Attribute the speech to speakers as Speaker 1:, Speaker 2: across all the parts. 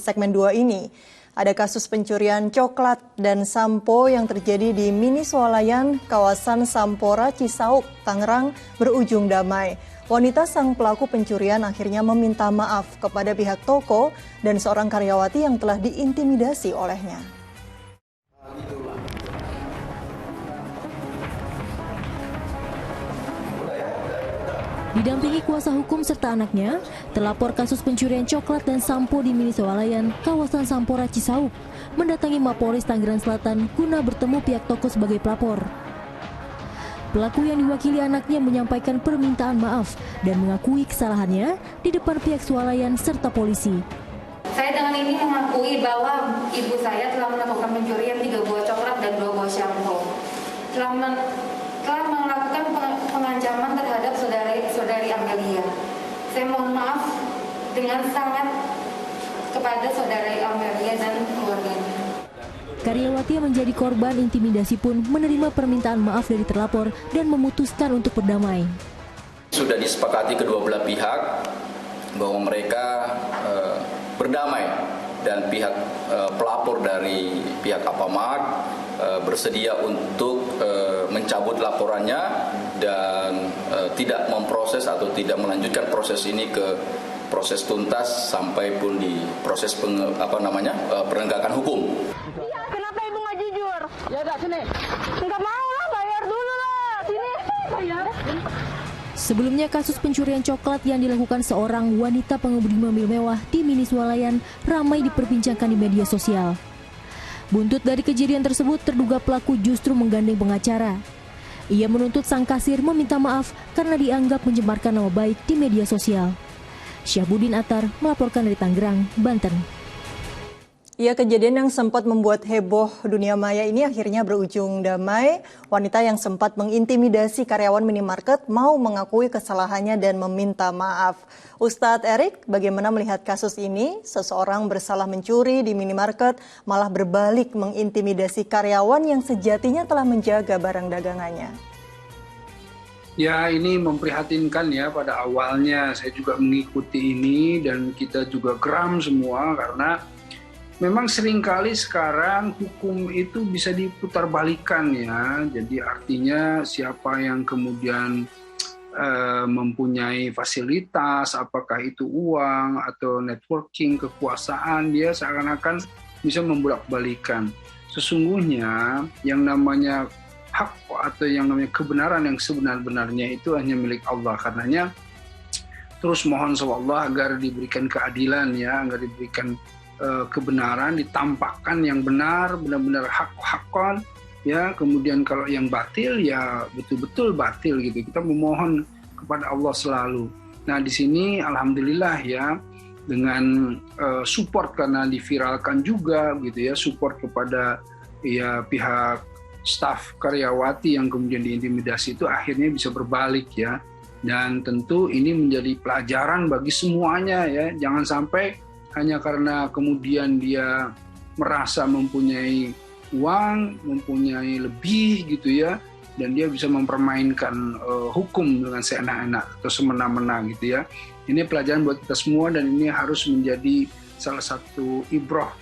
Speaker 1: segmen 2 ini. Ada kasus pencurian coklat dan sampo yang terjadi di Mini Swalayan, kawasan Sampora, Cisauk, Tangerang berujung damai. Wanita sang pelaku pencurian akhirnya meminta maaf kepada pihak toko dan seorang karyawati yang telah diintimidasi olehnya.
Speaker 2: Didampingi kuasa hukum serta anaknya, terlapor kasus pencurian coklat dan sampo di Mini Swalayan, kawasan Sampora, Cisauk, mendatangi Mapolres Tangerang Selatan guna bertemu pihak toko sebagai pelapor. Pelaku yang diwakili anaknya menyampaikan permintaan maaf dan mengakui kesalahannya di depan pihak swalayan serta polisi.
Speaker 3: Saya dengan ini mengakui bahwa ibu saya telah melakukan pencurian 3 buah coklat dan 2 buah shampoo. Telah melakukan pengancaman terhadap saudari Amelia. Saya mohon maaf dengan sangat kepada saudari Amelia dan keluarganya.
Speaker 2: Karyawati yang menjadi korban intimidasi pun menerima permintaan maaf dari terlapor dan memutuskan untuk berdamai.
Speaker 4: Sudah disepakati kedua belah pihak bahwa mereka berdamai dan pihak pelapor dari pihak Alfamart bersedia untuk mencabut laporannya dan tidak memproses atau tidak melanjutkan proses ini ke proses tuntas sampai pun di proses penegakan hukum.
Speaker 5: Iya, kenapa ibu nggak jujur? Ya udah sini. Nggak mau lah, bayar dulu lah. Sini, bayar.
Speaker 2: Sebelumnya kasus pencurian coklat yang dilakukan seorang wanita pengemudi mobil mewah di Mini Swalayan ramai diperbincangkan di media sosial. Buntut dari kejadian tersebut, terduga pelaku justru menggandeng pengacara. Ia menuntut sang kasir meminta maaf karena dianggap mencemarkan nama baik di media sosial. Syahbudin Atar melaporkan dari Tangerang, Banten.
Speaker 1: Ya, kejadian yang sempat membuat heboh dunia maya ini akhirnya berujung damai. Wanita yang sempat mengintimidasi karyawan minimarket mau mengakui kesalahannya dan meminta maaf. Ustadz Erik, bagaimana melihat kasus ini? Seseorang bersalah mencuri di minimarket malah berbalik mengintimidasi karyawan yang sejatinya telah menjaga barang dagangannya.
Speaker 6: Ya, ini memprihatinkan ya. Pada awalnya saya juga mengikuti ini dan kita juga geram semua karena memang seringkali sekarang hukum itu bisa diputarbalikan ya. Jadi artinya siapa yang kemudian mempunyai fasilitas, apakah itu uang atau networking, kekuasaan, dia seakan-akan bisa membolak-balikan. Sesungguhnya yang namanya hak atau yang namanya kebenaran yang sebenar-benarnya itu hanya milik Allah. Karenanya terus mohon sama Allah agar diberikan keadilan ya, agar diberikan kebenaran, ditampakkan yang benar, benar-benar hak-hakon ya. Kemudian kalau yang batil ya betul-betul batil gitu. Kita memohon kepada Allah selalu. Nah, di sini alhamdulillah ya, dengan support karena diviralkan juga gitu ya, support kepada ya pihak staf karyawati yang kemudian diintimidasi itu akhirnya bisa berbalik ya. Dan tentu ini menjadi pelajaran bagi semuanya ya. Jangan sampai hanya karena kemudian dia merasa mempunyai uang, mempunyai lebih gitu ya, dan dia bisa mempermainkan hukum dengan seenak-enak atau semena-mena gitu ya. Ini pelajaran buat kita semua dan ini harus menjadi salah satu ibroh,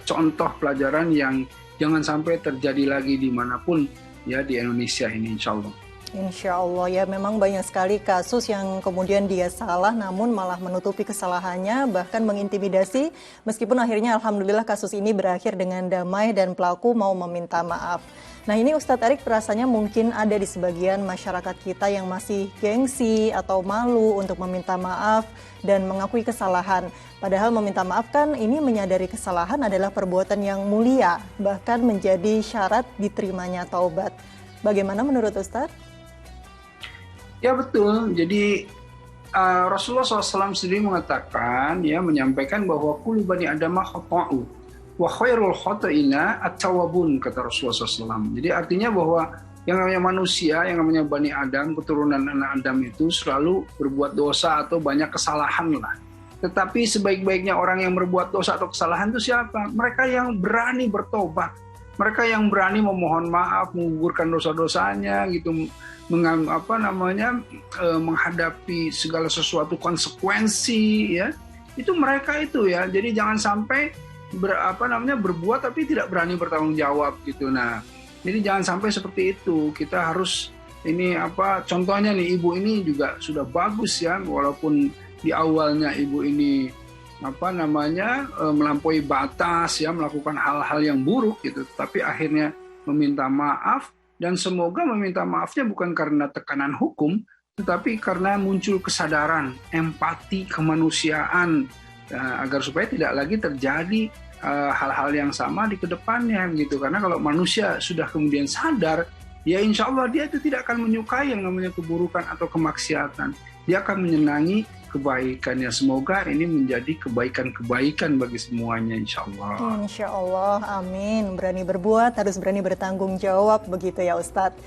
Speaker 6: contoh pelajaran yang jangan sampai terjadi lagi dimanapun ya di Indonesia ini, insya Allah.
Speaker 1: Insya Allah ya, memang banyak sekali kasus yang kemudian dia salah namun malah menutupi kesalahannya, bahkan mengintimidasi, meskipun akhirnya alhamdulillah kasus ini berakhir dengan damai dan pelaku mau meminta maaf. Nah, ini Ustadz Erik, rasanya mungkin ada di sebagian masyarakat kita yang masih gengsi atau malu untuk meminta maaf dan mengakui kesalahan. Padahal meminta maaf kan ini menyadari kesalahan adalah perbuatan yang mulia, bahkan menjadi syarat diterimanya taubat. Bagaimana menurut Ustadz?
Speaker 6: Ya betul, jadi Rasulullah SAW sendiri mengatakan, ya menyampaikan bahwa kullu bani adama khata'u wa khairul khata'ina at-tawwabun, kata Rasulullah SAW. Jadi artinya bahwa yang namanya manusia, yang namanya Bani Adam, keturunan anak Adam itu selalu berbuat dosa atau banyak kesalahan lah. Tetapi sebaik-baiknya orang yang berbuat dosa atau kesalahan itu siapa? Mereka yang berani bertobat. Mereka yang berani memohon maaf, menggugurkan dosa-dosanya gitu, menghadapi segala sesuatu konsekuensi ya. itu mereka itu ya. Jadi jangan sampai berbuat tapi tidak berani bertanggung jawab gitu. Nah, jadi jangan sampai seperti itu. Kita harus contohnya nih, ibu ini juga sudah bagus ya, walaupun di awalnya ibu ini melampaui batas ya, melakukan hal-hal yang buruk gitu, tapi akhirnya meminta maaf. Dan semoga meminta maafnya bukan karena tekanan hukum, tetapi karena muncul kesadaran, empati, kemanusiaan, agar supaya tidak lagi terjadi hal-hal yang sama di kedepannya gitu. Karena kalau manusia sudah kemudian sadar, ya insya Allah dia itu tidak akan menyukai yang namanya keburukan atau kemaksiatan. Dia akan menyenangi kebaikannya. Semoga ini menjadi kebaikan-kebaikan bagi semuanya, insya Allah.
Speaker 1: Insya Allah, amin. Berani berbuat, harus berani bertanggung jawab, begitu ya Ustadz.